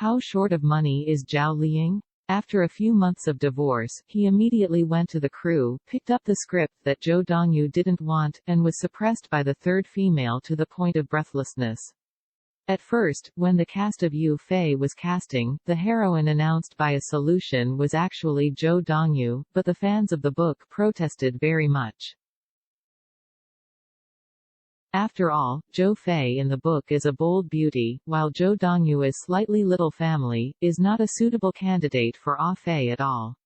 How short of money is Zhao Liying? After a few months of divorce, he immediately went to the crew, picked up the script that Zhou Dongyu didn't want, and was suppressed by the third female to the point of breathlessness. At first, when the cast of Yu Fei was casting, the heroine announced by a solution was actually Zhou Dongyu, but the fans of the book protested very much. After all, Zhou Fei in the book is a bold beauty, while Zhou Dongyu is slightly little family, is not a suitable candidate for Ah Fei at all.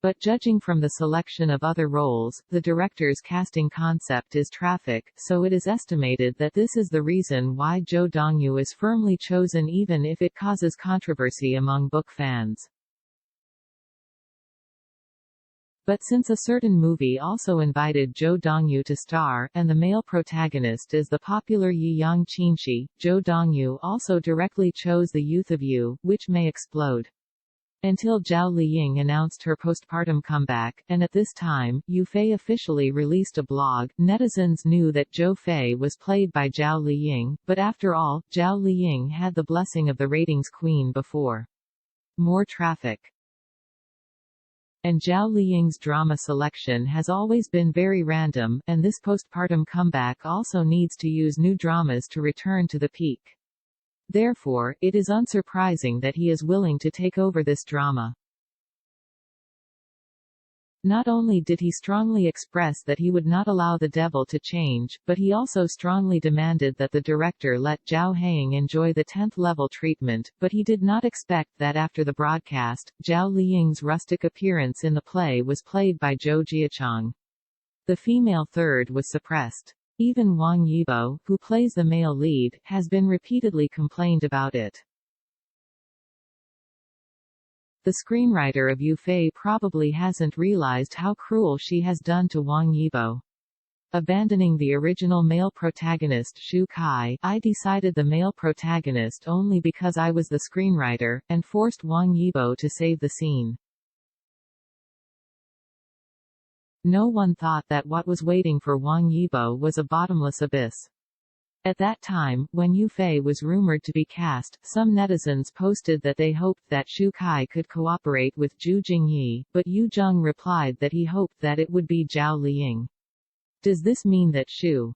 But judging from the selection of other roles, the director's casting concept is traffic, so it is estimated that this is the reason why Zhou Dongyu is firmly chosen even if it causes controversy among book fans. But since a certain movie also invited Zhou Dongyu to star, and the male protagonist is the popular Yiyang Qinshi, Zhou Dongyu also directly chose the youth of Yu, which may explode. Until Zhao Liying announced her postpartum comeback, and at this time, Yu Fei officially released a blog, netizens knew that Zhou Fei was played by Zhao Liying, but after all, Zhao Liying had the blessing of the ratings queen before. More traffic. And Zhao Liying's drama selection has always been very random, and this postpartum comeback also needs to use new dramas to return to the peak. Therefore, it is unsurprising that he is willing to take over this drama. Not only did he strongly express that he would not allow the devil to change, but he also strongly demanded that the director let Zhao Hang enjoy the 10th level treatment, but he did not expect that after the broadcast, Zhao Liying's rustic appearance in the play was played by Zhou Jiachang. The female third was suppressed. Even Wang Yibo, who plays the male lead, has been repeatedly complained about it. The screenwriter of Yu Fei probably hasn't realized how cruel she has done to Wang Yibo. Abandoning the original male protagonist Shu Kai, I decided the male protagonist only because I was the screenwriter, and forced Wang Yibo to save the scene. No one thought that what was waiting for Wang Yibo was a bottomless abyss. At that time, when Yu Fei was rumored to be cast, some netizens posted that they hoped that Shu Kai could cooperate with Zhu Jingyi, but Yu Zheng replied that he hoped that it would be Zhao Liying. Does this mean that Shu